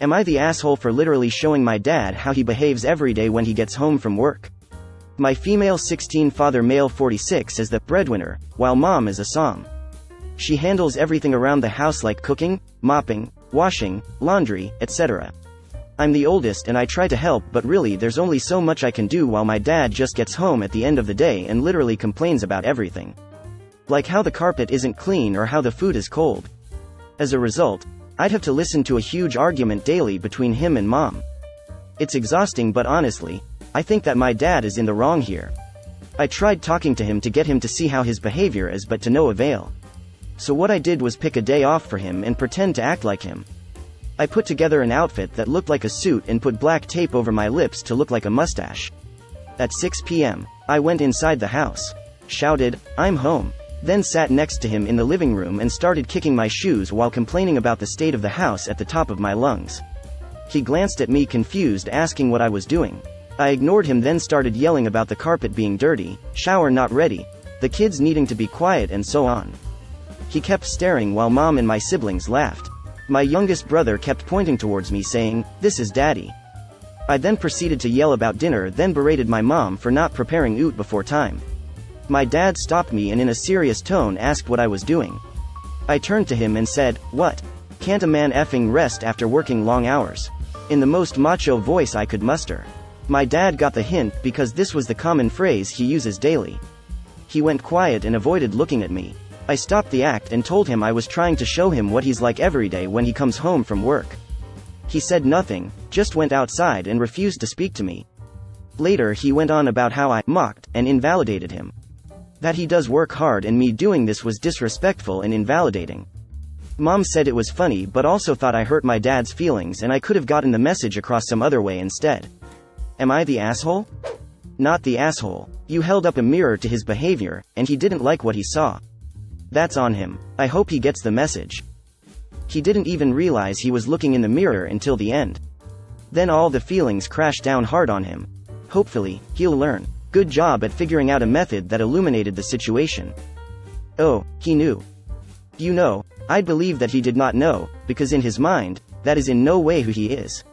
Am I the asshole for literally showing my dad how he behaves every day when he gets home from work? My female 16 father male 46 is the breadwinner, while mom is a som. She handles everything around the house like cooking, mopping, washing, laundry, etc. I'm the oldest and I try to help, but really there's only so much I can do while my dad just gets home at the end of the day and literally complains about everything. Like how the carpet isn't clean or how the food is cold. As a result, I'd have to listen to a huge argument daily between him and mom. It's exhausting, but honestly, I think that my dad is in the wrong here. I tried talking to him to get him to see how his behavior is, but to no avail. So what I did was pick a day off for him and pretend to act like him. I put together an outfit that looked like a suit and put black tape over my lips to look like a mustache. At 6 p.m., I went inside the house, shouted, "I'm home," then sat next to him in the living room and started kicking my shoes while complaining about the state of the house at the top of my lungs. He glanced at me confused, asking what I was doing. I ignored him, then started yelling about the carpet being dirty, shower not ready, the kids needing to be quiet, and so on. He kept staring while mom and my siblings laughed. My youngest brother kept pointing towards me saying, "This is daddy." I then proceeded to yell about dinner, then berated my mom for not preparing oot before time. My dad stopped me and in a serious tone asked what I was doing. I turned to him and said, "What? Can't a man effing rest after working long hours?" in the most macho voice I could muster. My dad got the hint because this was the common phrase he uses daily. He went quiet and avoided looking at me. I stopped the act and told him I was trying to show him what he's like every day when he comes home from work. He said nothing, just went outside and refused to speak to me. Later he went on about how I mocked and invalidated him. That he does work hard and me doing this was disrespectful and invalidating. Mom said it was funny, but also thought I hurt my dad's feelings and I could have gotten the message across some other way instead. Am I the asshole? Not the asshole. You held up a mirror to his behavior, and he didn't like what he saw. That's on him. I hope he gets the message. He didn't even realize he was looking in the mirror until the end. Then all the feelings crashed down hard on him. Hopefully, he'll learn. Good job at figuring out a method that illuminated the situation. Oh, he knew. You know, I'd believe that he did not know, because in his mind, that is in no way who he is.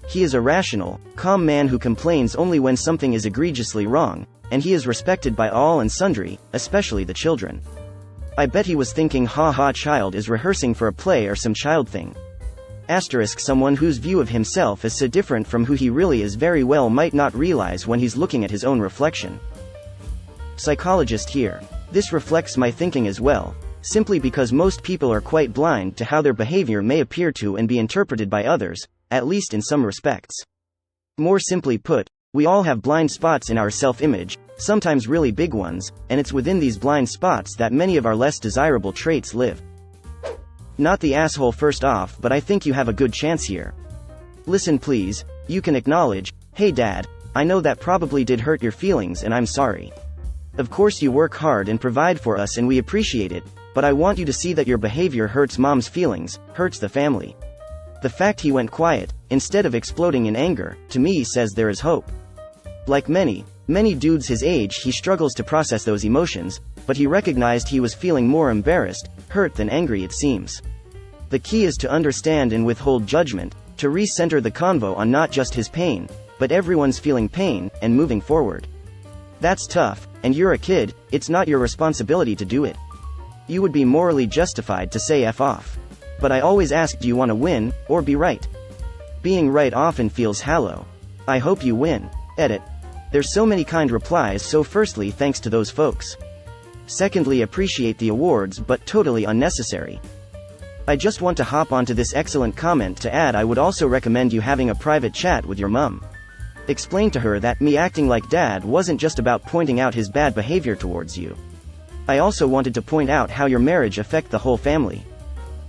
He is a rational, calm man who complains only when something is egregiously wrong, and he is respected by all and sundry, especially the children. I bet he was thinking, "Ha, child is rehearsing for a play or some child thing." Asterisk, someone whose view of himself is so different from who he really is very well might not realize when he's looking at his own reflection. Psychologist here. This reflects my thinking as well, simply because most people are quite blind to how their behavior may appear to and be interpreted by others, at least in some respects. More simply put, we all have blind spots in our self-image, sometimes really big ones, and it's within these blind spots that many of our less desirable traits live. Not the asshole first off, but I think you have a good chance here. Listen please, you can acknowledge, "Hey dad, I know that probably did hurt your feelings and I'm sorry. Of course you work hard and provide for us and we appreciate it, but I want you to see that your behavior hurts mom's feelings, hurts the family." The fact he went quiet, instead of exploding in anger, to me says there is hope. Like many dudes his age, he struggles to process those emotions, but he recognized he was feeling more embarrassed, hurt than angry it seems. The key is to understand and withhold judgment, to recenter the convo on not just his pain, but everyone's feeling pain, and moving forward. That's tough, and you're a kid, it's not your responsibility to do it. You would be morally justified to say F off. But I always ask, do you want to win, or be right? Being right often feels hollow. I hope you win. Edit. There's so many kind replies, so firstly thanks to those folks. Secondly, appreciate the awards, but totally unnecessary. I just want to hop onto this excellent comment to add, I would also recommend you having a private chat with your mom. Explain to her that me acting like dad wasn't just about pointing out his bad behavior towards you. I also wanted to point out how your marriage affect the whole family.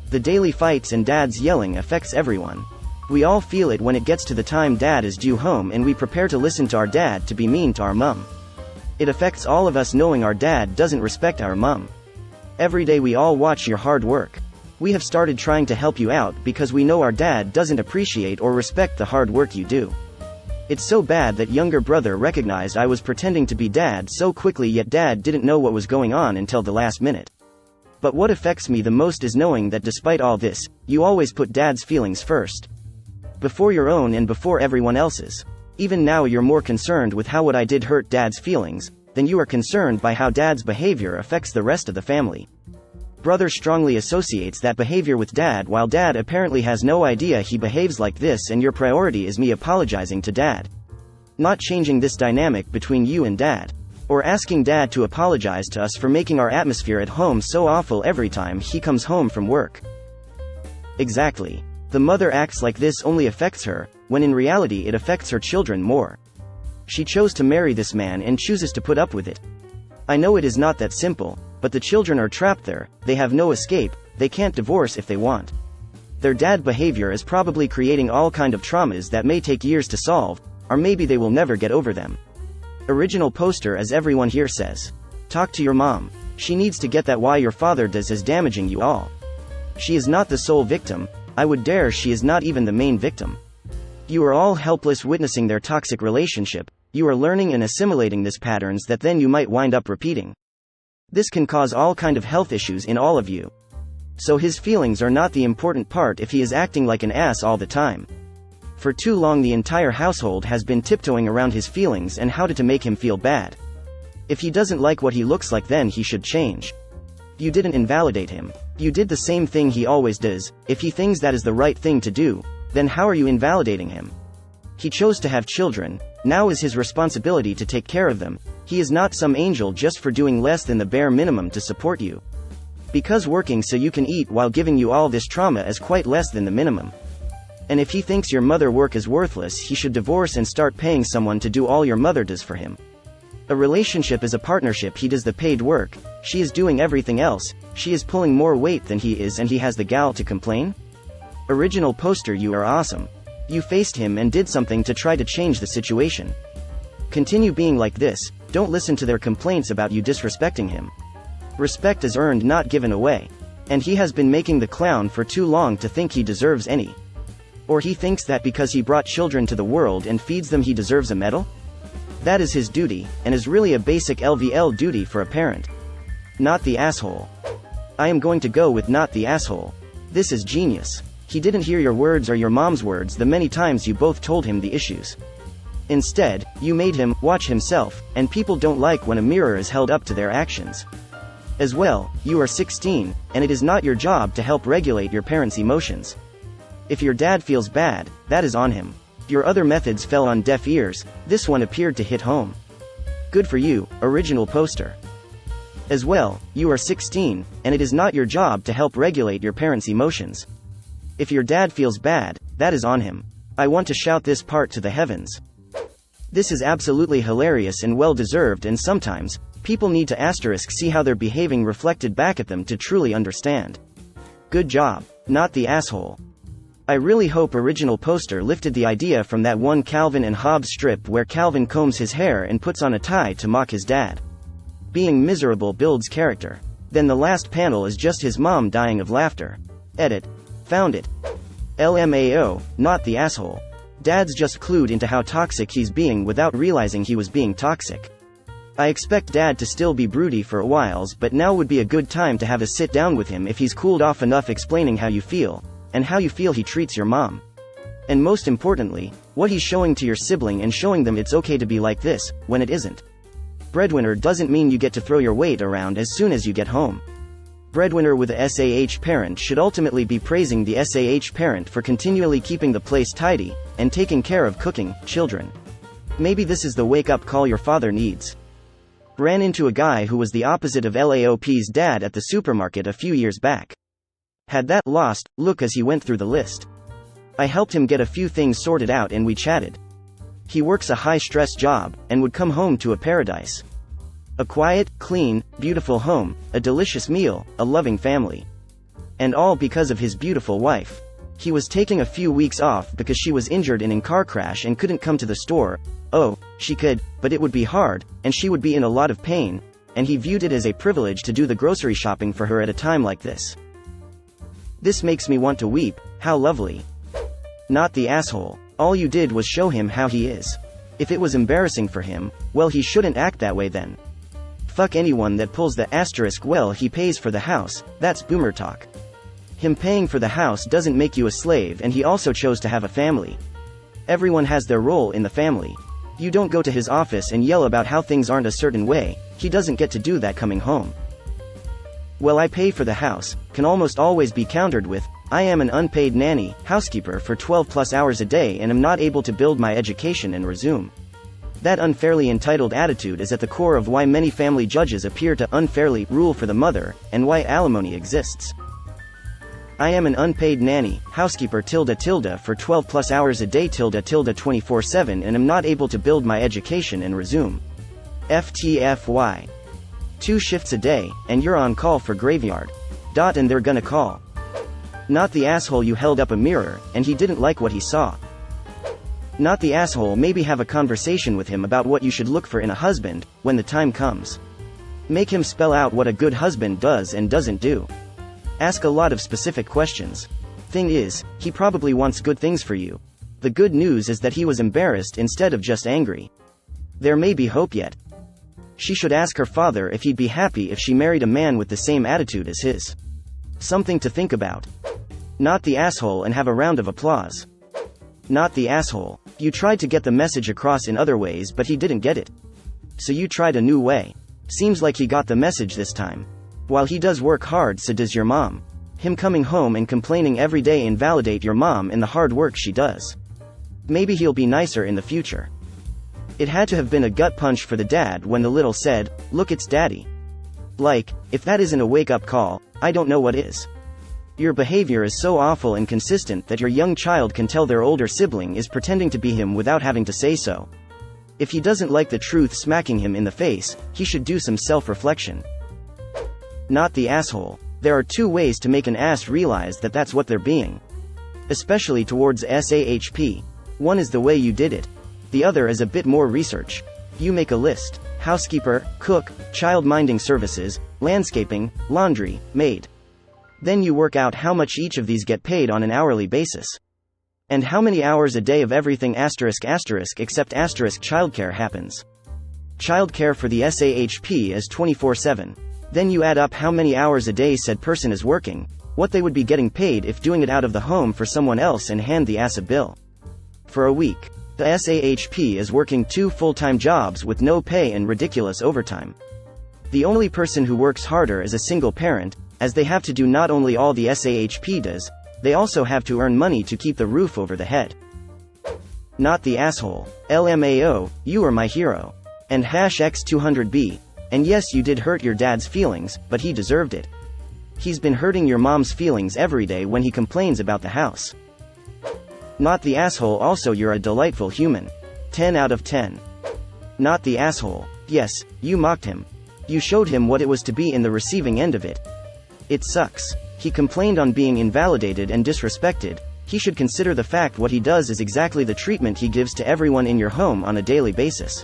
The daily fights and dad's yelling affects everyone. We all feel it when it gets to the time dad is due home and we prepare to listen to our dad to be mean to our mom. It affects all of us knowing our dad doesn't respect our mom. Every day we all watch your hard work. We have started trying to help you out because we know our dad doesn't appreciate or respect the hard work you do. It's so bad that younger brother recognized I was pretending to be dad so quickly, yet dad didn't know what was going on until the last minute. But what affects me the most is knowing that despite all this, you always put dad's feelings first. Before your own and before everyone else's. Even now you're more concerned with how what I did hurt dad's feelings, than you are concerned by how dad's behavior affects the rest of the family. Brother strongly associates that behavior with dad while dad apparently has no idea he behaves like this, and your priority is me apologizing to dad. Not changing this dynamic between you and dad. Or asking dad to apologize to us for making our atmosphere at home so awful every time he comes home from work. Exactly. The mother acts like this only affects her, when in reality it affects her children more. She chose to marry this man and chooses to put up with it. I know it is not that simple, but the children are trapped there, they have no escape, they can't divorce if they want. Their dad behavior is probably creating all kind of traumas that may take years to solve, or maybe they will never get over them. Original poster, as everyone here says. Talk to your mom. She needs to get that why your father does is damaging you all. She is not the sole victim, I would dare she is not even the main victim. You are all helpless witnessing their toxic relationship, you are learning and assimilating these patterns that then you might wind up repeating. This can cause all kind of health issues in all of you. So his feelings are not the important part if he is acting like an ass all the time. For too long the entire household has been tiptoeing around his feelings and how to make him feel bad. If he doesn't like what he looks like, then he should change. You didn't invalidate him. You did the same thing he always does. If he thinks that is the right thing to do, then how are you invalidating him? He chose to have children, now is his responsibility to take care of them. He is not some angel just for doing less than the bare minimum to support you. Because working so you can eat while giving you all this trauma is quite less than the minimum. And if he thinks your mother work is worthless, he should divorce and start paying someone to do all your mother does for him. A relationship is a partnership. He does the paid work, she is doing everything else, she is pulling more weight than he is, and he has the gal to complain? Original poster, you are awesome. You faced him and did something to try to change the situation. Continue being like this, don't listen to their complaints about you disrespecting him. Respect is earned, not given away. And he has been making the clown for too long to think he deserves any. Or he thinks that because he brought children to the world and feeds them he deserves a medal? That is his duty, and is really a basic LVL duty for a parent. Not the asshole. I am going to go with not the asshole. This is genius. He didn't hear your words or your mom's words the many times you both told him the issues. Instead, you made him watch himself, and people don't like when a mirror is held up to their actions. As well, you are 16, and it is not your job to help regulate your parents' emotions. If your dad feels bad, that is on him. Your other methods fell on deaf ears, this one appeared to hit home. Good for you, original poster. As well, you are 16, and it is not your job to help regulate your parents' emotions. If your dad feels bad, that is on him. I want to shout this part to the heavens. This is absolutely hilarious and well-deserved, and sometimes, people need to see how they're behaving reflected back at them to truly understand. Good job, not the asshole. I really hope original poster lifted the idea from that one Calvin and Hobbes strip where Calvin combs his hair and puts on a tie to mock his dad. Being miserable builds character. Then the last panel is just his mom dying of laughter. Edit. Found it. LMAO, not the asshole. Dad's just clued into how toxic he's being without realizing he was being toxic. I expect dad to still be broody for a while, but now would be a good time to have a sit down with him if he's cooled off enough, explaining how you feel, and how you feel he treats your mom. And most importantly, what he's showing to your sibling and showing them it's okay to be like this, when it isn't. Breadwinner doesn't mean you get to throw your weight around as soon as you get home. Breadwinner with a SAH parent should ultimately be praising the SAH parent for continually keeping the place tidy, and taking care of cooking, children. Maybe this is the wake-up call your father needs. Ran into a guy who was the opposite of LAOP's dad at the supermarket a few years back. Had that lost look as he went through the list. I helped him get a few things sorted out and we chatted. He works a high-stress job, and would come home to a paradise. A quiet, clean, beautiful home, a delicious meal, a loving family. And all because of his beautiful wife. He was taking a few weeks off because she was injured in a car crash and couldn't come to the store. Oh, she could, but it would be hard, and she would be in a lot of pain, and he viewed it as a privilege to do the grocery shopping for her at a time like this. This makes me want to weep, how lovely. Not the asshole. All you did was show him how he is. If it was embarrassing for him, well, he shouldn't act that way then. Fuck anyone that pulls the asterisk well he pays for the house, that's boomer talk. Him paying for the house doesn't make you a slave, and he also chose to have a family. Everyone has their role in the family. You don't go to his office and yell about how things aren't a certain way. He doesn't get to do that coming home. "Well, I pay for the house," can almost always be countered with, "I am an unpaid nanny, housekeeper for 12 plus hours a day and am not able to build my education and resume." That unfairly entitled attitude is at the core of why many family judges appear to unfairly rule for the mother, and why alimony exists. "I am an unpaid nanny, housekeeper for 12 plus hours a day 24/7 and am not able to build my education and resume. FTFY. 2 shifts a day, and you're on call for graveyard. And they're gonna call. Not the asshole you held up a mirror, and he didn't like what he saw. Not the asshole maybe have a conversation with him about what you should look for in a husband, when the time comes. Make him spell out what a good husband does and doesn't do. Ask a lot of specific questions. Thing is, he probably wants good things for you. The good news is that he was embarrassed instead of just angry. There may be hope yet. She should ask her father if he'd be happy if she married a man with the same attitude as his. Something to think about. Not the asshole and have a round of applause. Not the asshole. You tried to get the message across in other ways, but he didn't get it. So you tried a new way. Seems like he got the message this time. While he does work hard, so does your mom. Him coming home and complaining every day invalidate your mom and the hard work she does. Maybe he'll be nicer in the future. It had to have been a gut punch for the dad when the little said, "Look, it's daddy." Like, if that isn't a wake-up call, I don't know what is. Your behavior is so awful and consistent that your young child can tell their older sibling is pretending to be him without having to say so. If he doesn't like the truth smacking him in the face, he should do some self-reflection. Not the asshole. There are 2 ways to make an ass realize that that's what they're being. Especially towards SAHP. One is the way you did it. The other is a bit more research. You make a list. Housekeeper, cook, child-minding services, landscaping, laundry, maid. Then you work out how much each of these get paid on an hourly basis. And how many hours a day of everything *** except * childcare happens. Childcare for the SAHP is 24/7. Then you add up how many hours a day said person is working, what they would be getting paid if doing it out of the home for someone else, and hand the ass a bill. For a week, the SAHP is working 2 full-time jobs with no pay and ridiculous overtime. The only person who works harder is a single parent, as they have to do not only all the SAHP does, they also have to earn money to keep the roof over the head. Not the asshole. LMAO, you are my hero. And #X200B. And yes, you did hurt your dad's feelings, but he deserved it. He's been hurting your mom's feelings every day when he complains about the house. Not the asshole. Also, you're a delightful human. 10 out of 10. Not the asshole. Yes, you mocked him. You showed him what it was to be in the receiving end of it. It sucks. He complained on being invalidated and disrespected. He should consider the fact what he does is exactly the treatment he gives to everyone in your home on a daily basis.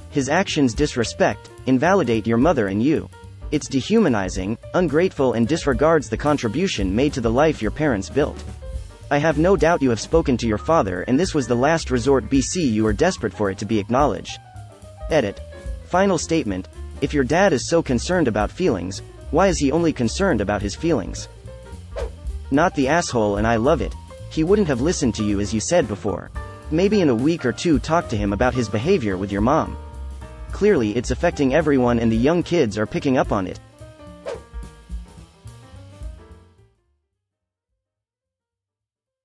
His actions disrespect, invalidate your mother and you. It's dehumanizing, ungrateful, and disregards the contribution made to the life your parents built. I have no doubt you have spoken to your father, and this was the last resort. BC, you are desperate for it to be acknowledged. Edit. Final statement. If your dad is so concerned about feelings, why is he only concerned about his feelings? Not the asshole, and I love it. He wouldn't have listened to you as you said before. Maybe in a week or 2 talk to him about his behavior with your mom. Clearly it's affecting everyone and the young kids are picking up on it.